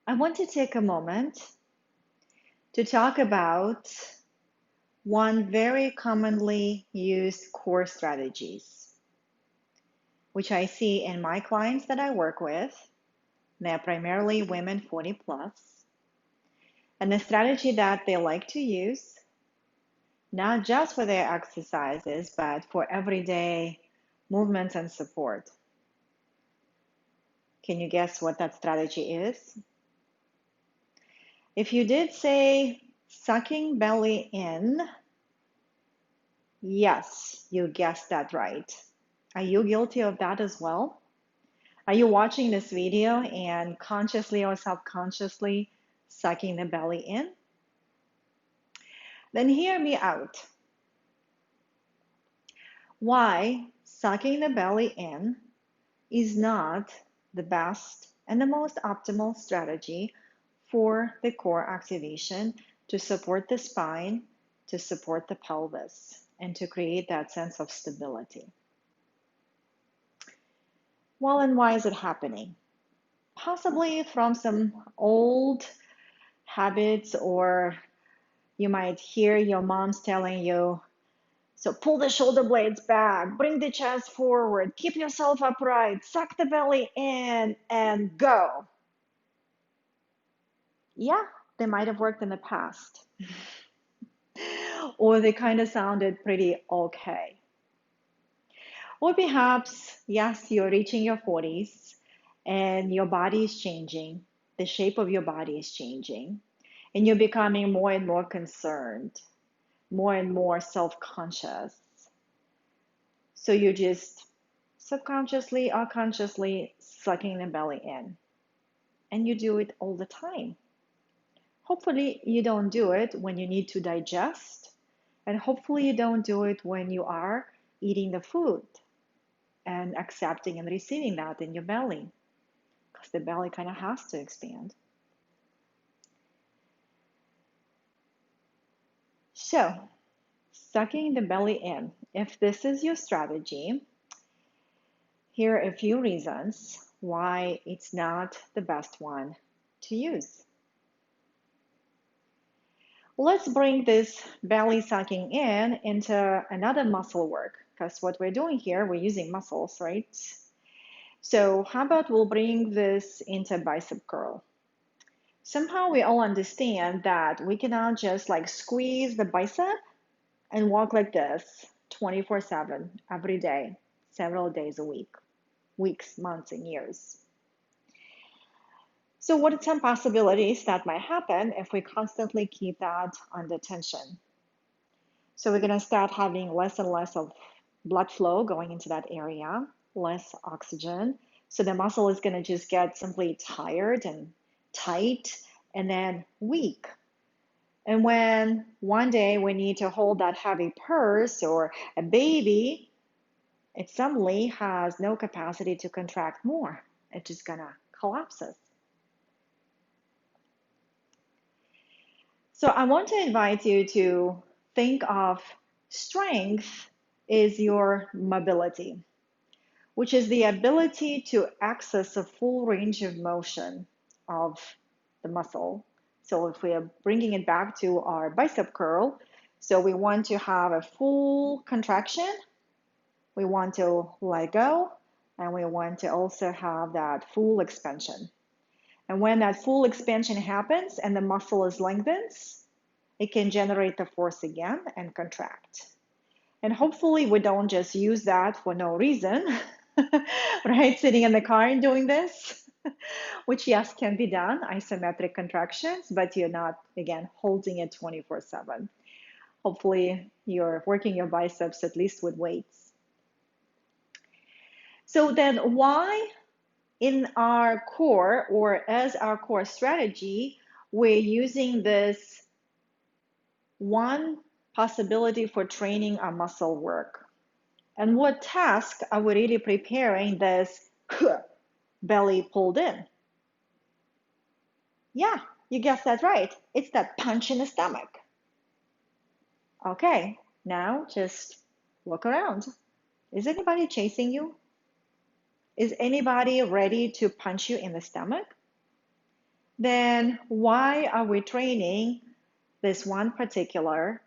I want to take a moment to talk about one very commonly used core strategies, which I see in my clients that I work with. They're primarily women 40 plus, and the strategy that they like to use, not just for their exercises, but for everyday movements and support. Can you guess what that strategy is? If you did say sucking belly in, yes, you guessed that right. Are you guilty of that as well? Are you watching this video and consciously or subconsciously sucking the belly in? Then hear me out. Why sucking the belly in is not the best and the most optimal strategy for the core activation to support the spine, to support the pelvis, and to create that sense of stability. Well, and why is it happening? Possibly from some old habits, or you might hear your moms telling you, so pull the shoulder blades back, bring the chest forward, keep yourself upright, suck the belly in, and go. Yeah, they might have worked in the past. Or they kind of sounded pretty okay. Or perhaps, yes, you're reaching your 40s and your body is changing, the shape of your body is changing, and you're becoming more and more concerned, more and more self-conscious. So you're just subconsciously or consciously sucking the belly in. And you do it all the time. Hopefully, you don't do it when you need to digest, and hopefully, you don't do it when you are eating the food and accepting and receiving that in your belly, because the belly kind of has to expand. So, sucking the belly in, if this is your strategy, here are a few reasons why it's not the best one to use. Let's bring this belly sucking in into another muscle work, because what we're doing here, we're using muscles, right? So how about we'll bring this into bicep curl. Somehow we all understand that we cannot just like squeeze the bicep and walk like this 24/7 every day, several days a week, weeks, months, and years. So what are some possibilities that might happen if we constantly keep that under tension? So we're going to start having less and less of blood flow going into that area, less oxygen. So the muscle is going to just get simply tired and tight and then weak. And when one day we need to hold that heavy purse or a baby, it suddenly has no capacity to contract more. It's just going to collapses. So I want to invite you to think of strength is your mobility, which is the ability to access a full range of motion of the muscle. So if we are bringing it back to our bicep curl, so we want to have a full contraction, we want to let go, and we want to also have that full expansion. And when that full expansion happens and the muscle is lengthened, it can generate the force again and contract. And hopefully we don't just use that for no reason, right? Sitting in the car and doing this, which yes, can be done, isometric contractions, but you're not, again, holding it 24/7. Hopefully you're working your biceps at least with weights. So then why in our core or as our core strategy, we're using this one possibility for training our muscle work? And what task are we really preparing this belly pulled in? Yeah, you guessed that right. It's that punch in the stomach. Okay, now just look around. Is anybody chasing you? Is anybody ready to punch you in the stomach? then why are we training this one particular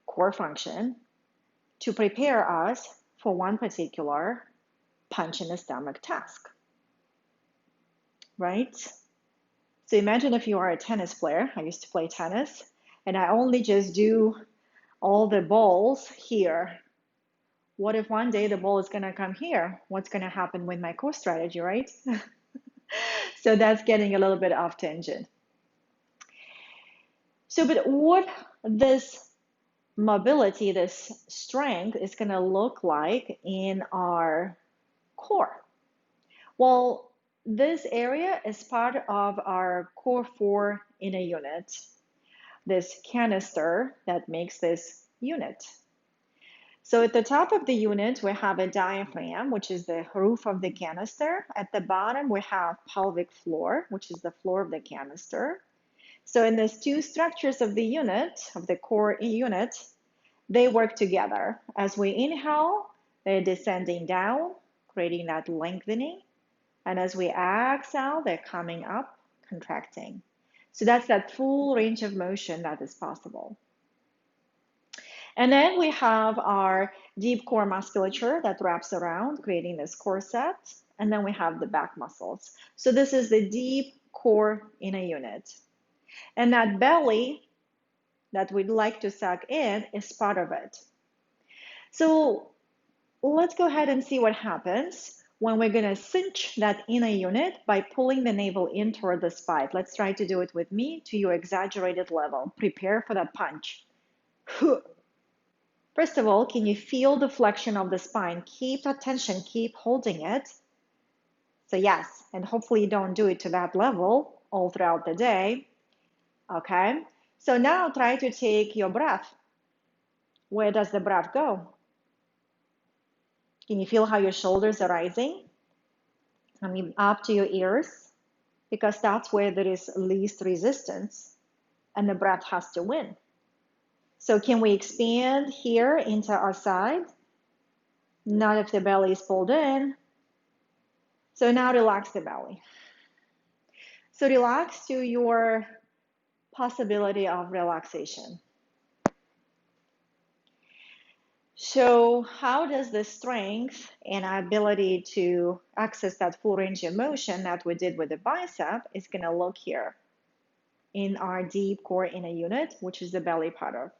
core function to prepare us for one particular punch in the stomach task, right? So imagine if you are a tennis player. I used to play tennis, and I only just do all the balls here. What if one day the ball is going to come here? What's going to happen with my core strategy, right? So that's getting a little bit off tangent. So, but what this mobility, this strength is going to look like in our core? Well, this area is part of our core 4 inner unit, this canister that makes this unit. So at the top of the unit, we have a diaphragm, which is the roof of the canister. At the bottom, we have pelvic floor, which is the floor of the canister. So in these two structures of the unit, of the core unit, they work together. As we inhale, they're descending down, creating that lengthening. And as we exhale, they're coming up, contracting. So that's that full range of motion that is possible. And then we have our deep core musculature that wraps around, creating this corset. And then we have the back muscles. So this is the deep core inner unit. And that belly that we'd like to suck in is part of it. So let's go ahead and see what happens when we're going to cinch that inner unit by pulling the navel in toward the spine. Let's try to do it with me to your exaggerated level. Prepare for that punch. First of all, can you feel the flexion of the spine? Keep that tension, keep holding it. So yes, and hopefully you don't do it to that level all throughout the day. Okay, so now try to take your breath. Where does the breath go? Can you feel how your shoulders are rising? Coming up to your ears, because that's where there is least resistance and the breath has to win. So can we expand here into our side? Not if the belly is pulled in. So now relax the belly. So relax to your possibility of relaxation. So how does the strength and our ability to access that full range of motion that we did with the bicep is going to look here in our deep core inner unit, which is the belly part of.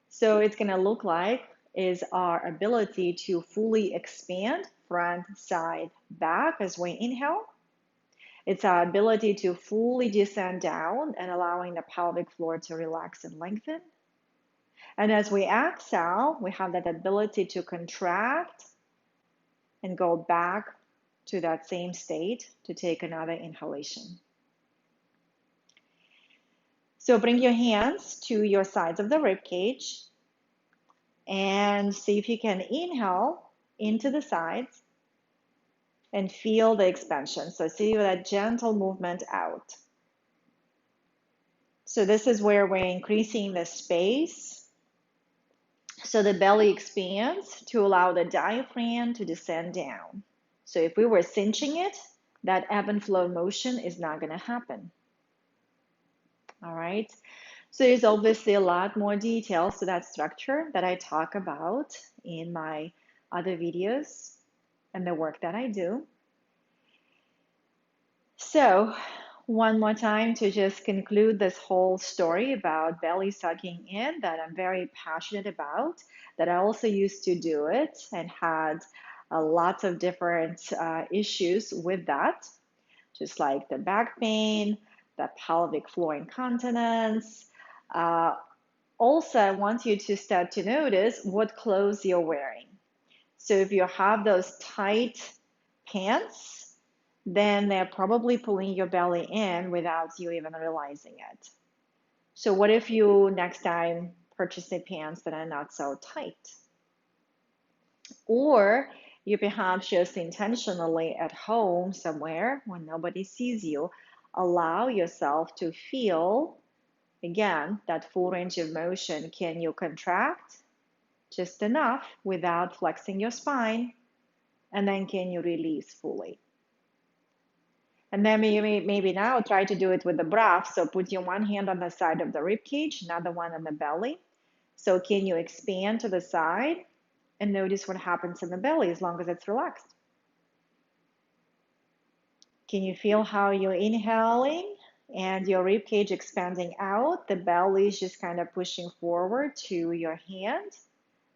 So it's going to look like is our ability to fully expand front, side, back as we inhale. It's our ability to fully descend down and allowing the pelvic floor to relax and lengthen. And as we exhale, we have that ability to contract and go back to that same state to take another inhalation. So bring your hands to your sides of the rib cage and see if you can inhale into the sides and feel the expansion. So see that gentle movement out. So this is where we're increasing the space. So the belly expands to allow the diaphragm to descend down. So if we were cinching it, that ebb and flow motion is not going to happen. All right. So there's obviously a lot more details to that structure that I talk about in my other videos and the work that I do. So one more time to just conclude this whole story about belly sucking in that I'm very passionate about, that I also used to do it and had lots of different issues with that, just like the back pain, the pelvic floor incontinence. Also, I want you to start to notice what clothes you're wearing. So if you have those tight pants, then they're probably pulling your belly in without you even realizing it. So what if you next time purchase the pants that are not so tight? Or you perhaps just intentionally at home somewhere when nobody sees you, allow yourself to feel, again, that full range of motion. Can you contract just enough without flexing your spine? And then can you release fully? And then maybe now try to do it with the breath. So put your one hand on the side of the rib cage, another one on the belly. So can you expand to the side and notice what happens in the belly as long as it's relaxed? Can you feel how you're inhaling and your rib cage expanding out? The belly is just kind of pushing forward to your hand.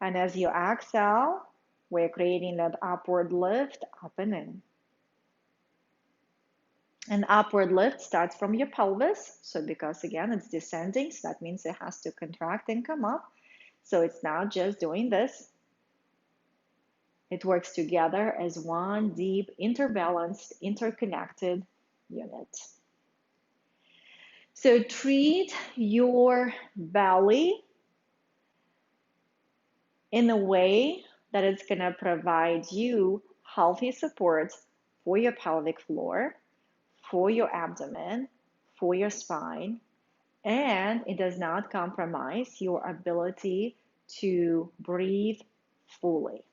And as you exhale, we're creating that upward lift up and in. An upward lift starts from your pelvis. So because again, it's descending, so that means it has to contract and come up. So it's not just doing this. It works together as one deep, interbalanced, interconnected unit. So treat your belly in a way that it's going to provide you healthy support for your pelvic floor, for your abdomen, for your spine, and it does not compromise your ability to breathe fully.